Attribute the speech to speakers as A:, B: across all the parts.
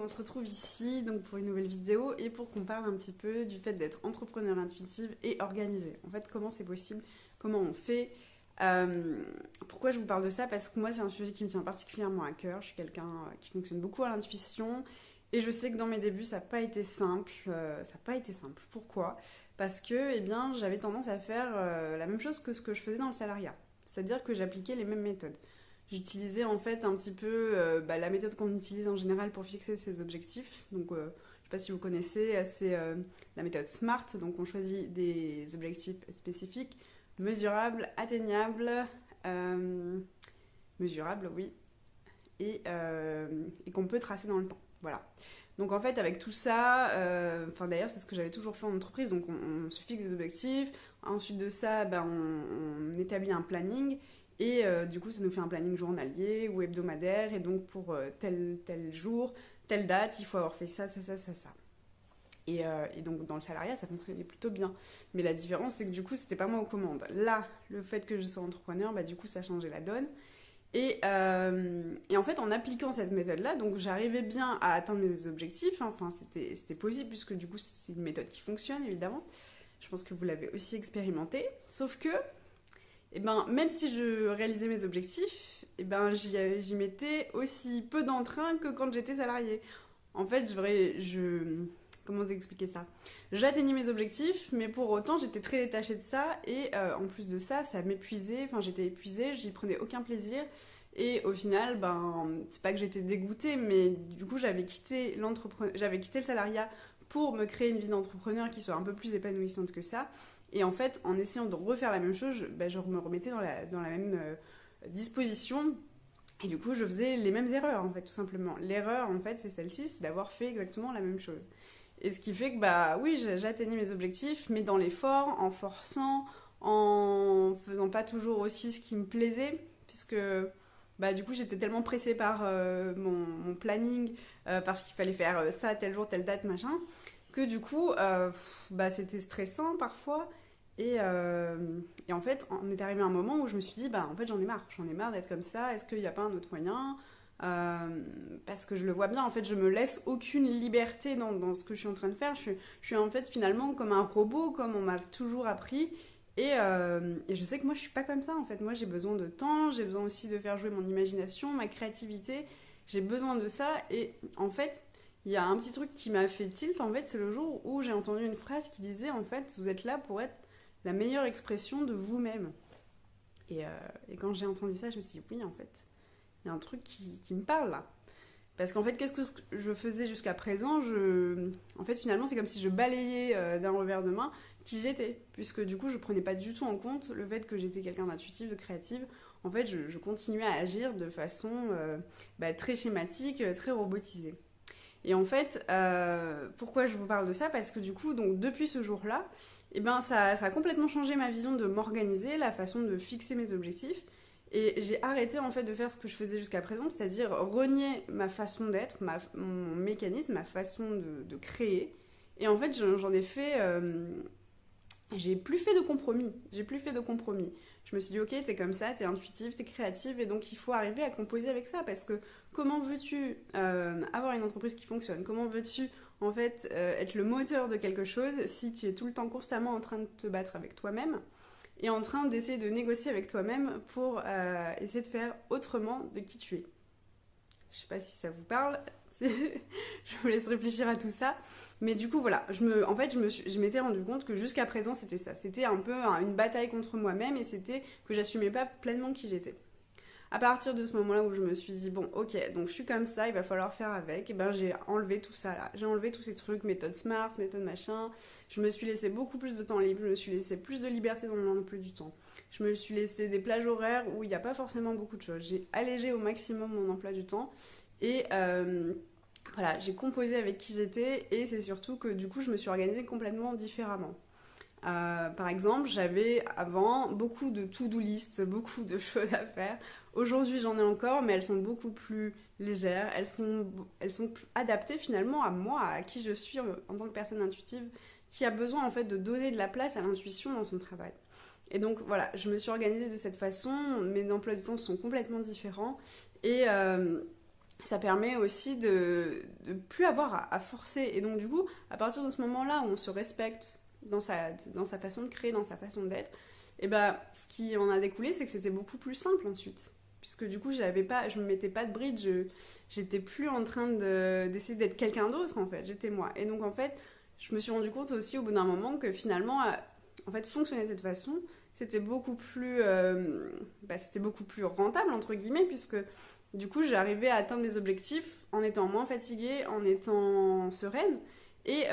A: On se retrouve ici donc pour une nouvelle vidéo et pour qu'on parle un petit peu du fait d'être entrepreneur intuitive et organisée. En fait, comment c'est possible, comment on fait. Pourquoi je vous parle de ça? Parce que moi, c'est un sujet qui me tient particulièrement à cœur. Je suis quelqu'un qui fonctionne beaucoup à l'intuition et je sais que dans mes débuts, ça n'a pas été simple. Ça n'a pas été simple. Pourquoi? Parce que, eh bien, j'avais tendance à faire la même chose que ce que je faisais dans le salariat. C'est-à-dire que j'appliquais les mêmes méthodes. J'utilisais en fait un petit peu la méthode qu'on utilise en général pour fixer ses objectifs. Donc, je ne sais pas si vous connaissez, c'est la méthode SMART. Donc, on choisit des objectifs spécifiques, mesurables, atteignables, euh, mesurables, oui, et qu'on peut tracer dans le temps. Voilà. Donc, en fait, avec tout ça, enfin d'ailleurs, c'est ce que j'avais toujours fait en entreprise. Donc, on se fixe des objectifs. Ensuite de ça, ben, on établit un planning. Et du coup, ça nous fait un planning journalier ou hebdomadaire. Et donc, pour tel jour, telle date, il faut avoir fait ça, ça, ça, ça, ça. Et donc, dans le salariat, ça fonctionnait plutôt bien. Mais la différence, c'est que du coup, c'était pas moi aux commandes. Là, le fait que je sois entrepreneur, bah, du coup, ça changeait la donne. Et en fait, en appliquant cette méthode-là, donc j'arrivais bien à atteindre mes objectifs. Hein. Enfin, c'était possible, puisque du coup, c'est une méthode qui fonctionne, évidemment. Je pense que vous l'avez aussi expérimenté. Sauf que et ben, même si je réalisais mes objectifs, et ben, j'y mettais aussi peu d'entrain que quand j'étais salariée. En fait, comment vous expliquer ça? J'atteignais mes objectifs, mais pour autant, j'étais très détachée de ça. Et en plus de ça, ça m'épuisait. Enfin, j'étais épuisée, j'y prenais aucun plaisir. Et au final, ben, c'est pas que j'étais dégoûtée, mais du coup, j'avais quitté le salariat pour me créer une vie d'entrepreneur qui soit un peu plus épanouissante que ça. Et en fait, en essayant de refaire la même chose, je me remettais dans la même disposition. Et du coup, je faisais les mêmes erreurs, en fait, tout simplement. L'erreur, en fait, c'est celle-ci, c'est d'avoir fait exactement la même chose. Et ce qui fait que, bah oui, j'atteignais mes objectifs, mais dans l'effort, en forçant, en faisant pas toujours aussi ce qui me plaisait, puisque bah, du coup, j'étais tellement pressée par mon planning, parce qu'il fallait faire ça, tel jour, telle date, machin, que du coup, bah, c'était stressant parfois. Et en fait, on est arrivé à un moment où je me suis dit, bah en fait j'en ai marre d'être comme ça, est-ce qu'il n'y a pas un autre moyen? Parce que je le vois bien, en fait je me laisse aucune liberté dans ce que je suis en train de faire, je suis en fait finalement comme un robot, comme on m'a toujours appris, et je sais que moi je suis pas comme ça en fait, moi j'ai besoin de temps, j'ai besoin aussi de faire jouer mon imagination, ma créativité, j'ai besoin de ça, et en fait il y a un petit truc qui m'a fait tilt en fait, c'est le jour où j'ai entendu une phrase qui disait en fait vous êtes là pour être la meilleure expression de vous-même. Et, euh, et quand j'ai entendu ça, je me suis dit, oui, en fait, il y a un truc qui me parle là. Parce qu'en fait, qu'est-ce que je faisais jusqu'à présent En fait, finalement, c'est comme si je balayais d'un revers de main qui j'étais. Puisque du coup, je prenais pas du tout en compte le fait que j'étais quelqu'un d'intuitif, de créative. En fait, je continuais à agir de façon très schématique, très robotisée. Et en fait, pourquoi je vous parle de ça? Parce que du coup, donc, depuis ce jour-là, eh ben, ça a complètement changé ma vision de m'organiser, la façon de fixer mes objectifs. Et j'ai arrêté en fait de faire ce que je faisais jusqu'à présent, c'est-à-dire renier ma façon d'être, mon mécanisme, ma façon de créer. Et en fait, j'en ai fait j'ai plus fait de compromis. J'ai plus fait de compromis. Je me suis dit, ok, t'es comme ça, t'es intuitive, t'es créative, et donc il faut arriver à composer avec ça, parce que comment veux-tu avoir une entreprise qui fonctionne? Comment veux-tu, en fait, être le moteur de quelque chose si tu es tout le temps constamment en train de te battre avec toi-même et en train d'essayer de négocier avec toi-même pour essayer de faire autrement de qui tu es? Je sais pas si ça vous parle. Je vous laisse réfléchir à tout ça. Mais du coup, voilà, en fait, je m'étais rendu compte que jusqu'à présent, c'était ça. C'était un peu une bataille contre moi-même et c'était que j'assumais pas pleinement qui j'étais. À partir de ce moment-là où je me suis dit, bon, ok, donc je suis comme ça, il va falloir faire avec, et ben j'ai enlevé tout ça là. J'ai enlevé tous ces trucs, méthode smart, méthode machin. Je me suis laissé beaucoup plus de temps libre, je me suis laissé plus de liberté dans mon emploi du temps. Je me suis laissé des plages horaires où il n'y a pas forcément beaucoup de choses. J'ai allégé au maximum mon emploi du temps et voilà, j'ai composé avec qui j'étais et c'est surtout que du coup je me suis organisée complètement différemment. Par exemple, j'avais avant beaucoup de to-do list, beaucoup de choses à faire. Aujourd'hui, j'en ai encore, mais elles sont beaucoup plus légères. Elles sont plus adaptées finalement à moi, à qui je suis en tant que personne intuitive, qui a besoin en fait de donner de la place à l'intuition dans son travail. Et donc voilà, je me suis organisée de cette façon. Mes emplois du temps sont complètement différents et ça permet aussi de plus avoir à forcer. Et donc du coup, à partir de ce moment-là où on se respecte dans sa façon de créer, dans sa façon d'être, et ben ce qui en a découlé, c'est que c'était beaucoup plus simple ensuite. Puisque du coup, je me mettais pas de bridge, j'étais plus en train d'essayer d'être quelqu'un d'autre en fait, j'étais moi. Et donc en fait, je me suis rendu compte aussi au bout d'un moment que finalement, en fait, fonctionner de cette façon, c'était beaucoup plus rentable entre guillemets, puisque du coup, j'arrivais à atteindre mes objectifs en étant moins fatiguée, en étant sereine, et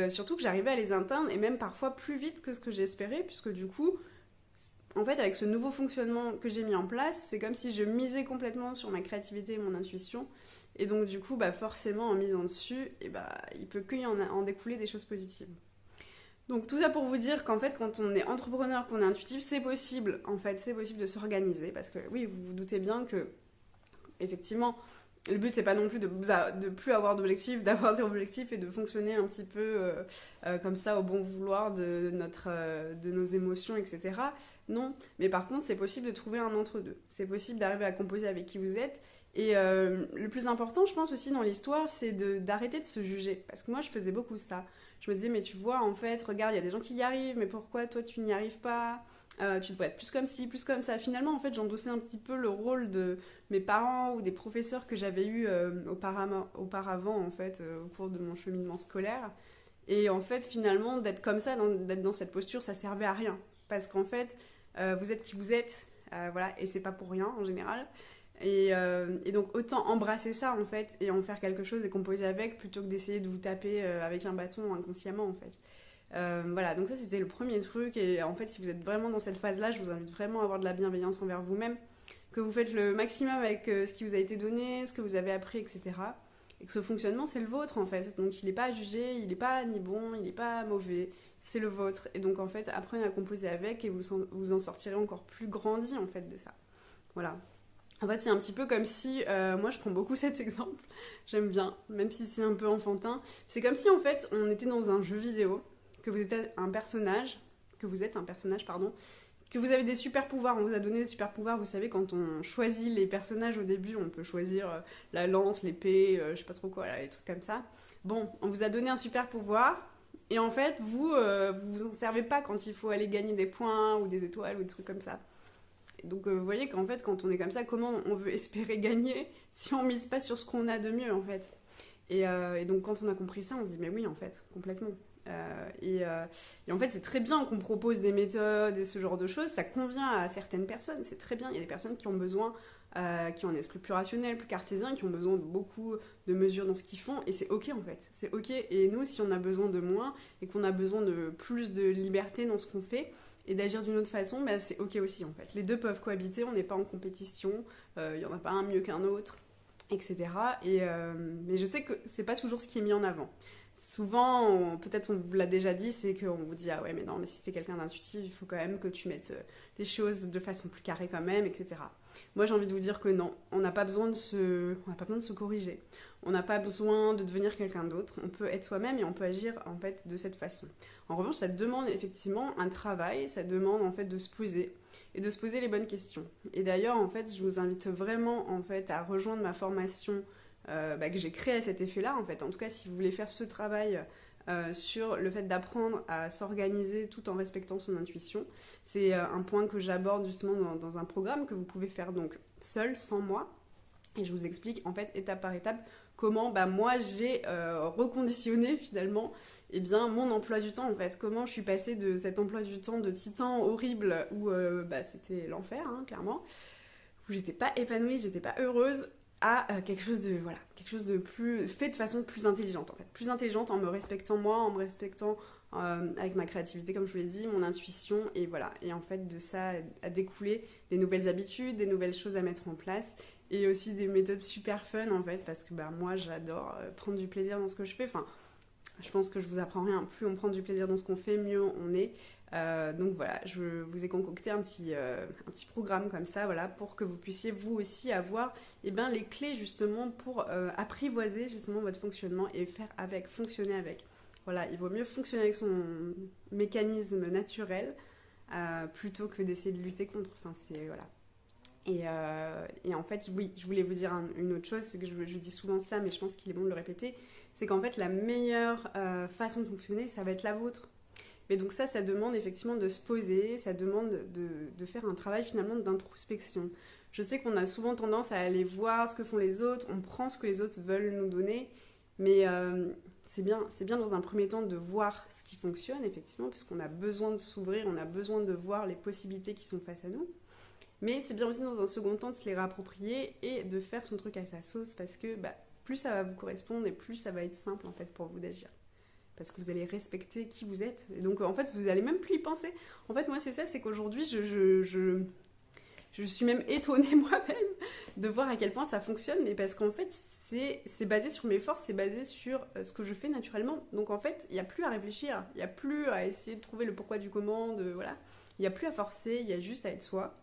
A: surtout que j'arrivais à les atteindre, et même parfois plus vite que ce que j'espérais, puisque du coup, en fait, avec ce nouveau fonctionnement que j'ai mis en place, c'est comme si je misais complètement sur ma créativité et mon intuition, et donc du coup, bah, forcément, en misant dessus, et bah, il peut en découler des choses positives. Donc tout ça pour vous dire qu'en fait, quand on est entrepreneur, qu'on est intuitif, c'est possible, en fait, c'est possible de s'organiser, parce que oui, vous vous doutez bien que effectivement, le but c'est pas non plus de plus avoir d'objectifs, d'avoir des objectifs et de fonctionner un petit peu comme ça au bon vouloir de nos émotions, etc. Non, mais par contre c'est possible de trouver un entre-deux. C'est possible d'arriver à composer avec qui vous êtes. Et le plus important, je pense aussi dans l'histoire, c'est d'arrêter de se juger. Parce que moi je faisais beaucoup ça. Je me disais, mais tu vois, en fait, regarde, il y a des gens qui y arrivent, mais pourquoi toi tu n'y arrives pas? Tu devrais être plus comme ci, plus comme ça. Finalement, en fait, j'endossais un petit peu le rôle de mes parents ou des professeurs que j'avais eus auparavant, en fait, au cours de mon cheminement scolaire. Et en fait, finalement, d'être comme ça, d'être dans cette posture, ça servait à rien. Parce qu'en fait, vous êtes qui vous êtes, voilà, et c'est pas pour rien en général. Et donc autant embrasser ça en fait et en faire quelque chose et composer avec plutôt que d'essayer de vous taper avec un bâton inconsciemment en fait. Voilà, donc ça c'était le premier truc. Et en fait, si vous êtes vraiment dans cette phase-là, je vous invite vraiment à avoir de la bienveillance envers vous-même, que vous faites le maximum avec ce qui vous a été donné, ce que vous avez appris, etc. Et que ce fonctionnement, c'est le vôtre en fait. Donc il n'est pas à juger, il n'est pas ni bon, il n'est pas mauvais, c'est le vôtre. Et donc en fait, apprenez à composer avec et vous en sortirez encore plus grandi en fait de ça. Voilà. En fait, c'est un petit peu comme si, moi je prends beaucoup cet exemple, j'aime bien, même si c'est un peu enfantin. C'est comme si en fait on était dans un jeu vidéo, que vous êtes un personnage, pardon, que vous avez des super pouvoirs, on vous a donné des super pouvoirs. Vous savez, quand on choisit les personnages au début, on peut choisir la lance, l'épée, je sais pas trop quoi, là, les trucs comme ça. Bon, on vous a donné un super pouvoir, et en fait, vous en servez pas quand il faut aller gagner des points ou des étoiles ou des trucs comme ça. Donc vous voyez qu'en fait, quand on est comme ça, comment on veut espérer gagner si on mise pas sur ce qu'on a de mieux en fait. Et donc quand on a compris ça, on se dit mais oui en fait, complètement. Et en fait, c'est très bien qu'on propose des méthodes et ce genre de choses. Ça convient à certaines personnes, c'est très bien. Il y a des personnes qui ont besoin, qui ont un esprit plus rationnel, plus cartésien, qui ont besoin de beaucoup de mesures dans ce qu'ils font. Et c'est ok en fait, c'est ok. Et nous, si on a besoin de moins et qu'on a besoin de plus de liberté dans ce qu'on fait, et d'agir d'une autre façon, bah, c'est ok aussi en fait. Les deux peuvent cohabiter, on n'est pas en compétition, il n'y en a pas un mieux qu'un autre, etc. Mais je sais que c'est pas toujours ce qui est mis en avant. Souvent, peut-être on vous l'a déjà dit, c'est qu'on vous dit ah ouais mais non mais si t'es quelqu'un d'intuitif, il faut quand même que tu mettes les choses de façon plus carrée quand même, etc. Moi j'ai envie de vous dire que non, on n'a pas besoin on n'a pas besoin de se corriger, on n'a pas besoin de devenir quelqu'un d'autre, on peut être soi-même et on peut agir en fait de cette façon. En revanche, ça demande effectivement un travail, ça demande en fait de se poser et de se poser les bonnes questions. Et d'ailleurs en fait, je vous invite vraiment en fait à rejoindre ma formation que j'ai créé à cet effet-là, en fait. En tout cas, si vous voulez faire ce travail sur le fait d'apprendre à s'organiser tout en respectant son intuition, c'est un point que j'aborde justement dans un programme que vous pouvez faire donc seul, sans moi. Et je vous explique en fait étape par étape comment moi j'ai reconditionné finalement mon emploi du temps en fait. Comment je suis passée de cet emploi du temps de titan horrible où c'était l'enfer hein, clairement, où j'étais pas épanouie, j'étais pas heureuse, à quelque chose de plus fait de façon plus intelligente en fait, plus intelligente en me respectant moi, en me respectant avec ma créativité comme je vous l'ai dit, mon intuition et voilà. Et en fait de ça a découlé des nouvelles habitudes, des nouvelles choses à mettre en place et aussi des méthodes super fun en fait parce que moi j'adore prendre du plaisir dans ce que je fais. Enfin, je pense que je vous apprends rien. Plus on prend du plaisir dans ce qu'on fait, mieux on est. Donc voilà, je vous ai concocté un petit programme comme ça, voilà, pour que vous puissiez vous aussi avoir les clés justement pour apprivoiser justement votre fonctionnement et fonctionner avec. Voilà, il vaut mieux fonctionner avec son mécanisme naturel plutôt que d'essayer de lutter contre. Enfin, c'est voilà. Et en fait, oui, je voulais vous dire une autre chose, c'est que je dis souvent ça, mais je pense qu'il est bon de le répéter, c'est qu'en fait, la meilleure façon de fonctionner, ça va être la vôtre. Mais donc ça demande effectivement de se poser, ça demande de faire un travail finalement d'introspection. Je sais qu'on a souvent tendance à aller voir ce que font les autres, on prend ce que les autres veulent nous donner, mais c'est bien dans un premier temps de voir ce qui fonctionne, effectivement, puisqu'on a besoin de s'ouvrir, on a besoin de voir les possibilités qui sont face à nous. Mais c'est bien aussi dans un second temps de se les réapproprier et de faire son truc à sa sauce, parce que plus ça va vous correspondre et plus ça va être simple en fait pour vous d'agir. Parce que vous allez respecter qui vous êtes. Et donc en fait vous allez même plus y penser. En fait moi c'est ça, c'est qu'aujourd'hui je suis même étonnée moi-même de voir à quel point ça fonctionne, mais parce qu'en fait c'est basé sur mes forces, c'est basé sur ce que je fais naturellement. Donc en fait il n'y a plus à réfléchir, il n'y a plus à essayer de trouver le pourquoi du comment, voilà. Il n'y a plus à forcer, il y a juste à être soi.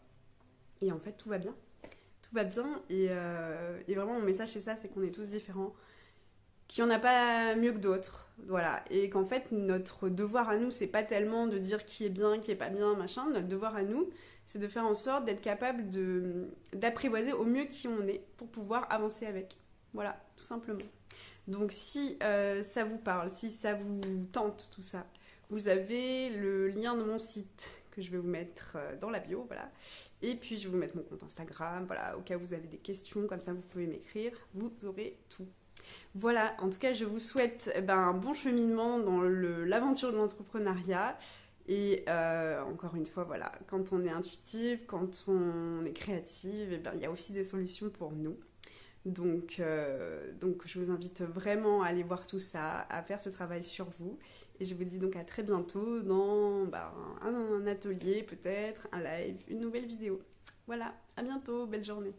A: Et en fait tout va bien. Tout va bien et vraiment mon message c'est ça, c'est qu'on est tous différents, qu'il n'y en a pas mieux que d'autres, voilà, et qu'en fait notre devoir à nous c'est pas tellement de dire qui est bien, qui est pas bien, machin, notre devoir à nous c'est de faire en sorte d'être capable d'apprivoiser au mieux qui on est pour pouvoir avancer avec, voilà, tout simplement. Donc si ça vous parle, si ça vous tente tout ça, vous avez le lien de mon site que je vais vous mettre dans la bio, voilà. Et puis je vais vous mettre mon compte Instagram, voilà, au cas où vous avez des questions, comme ça vous pouvez m'écrire, vous aurez tout. Voilà, en tout cas je vous souhaite un bon cheminement dans l'aventure de l'entrepreneuriat. Et encore une fois, voilà, quand on est intuitive, quand on est créative, il y a aussi des solutions pour nous. Donc je vous invite vraiment à aller voir tout ça, à faire ce travail sur vous. Et je vous dis donc à très bientôt dans un atelier peut-être, un live, une nouvelle vidéo. Voilà, à bientôt, belle journée.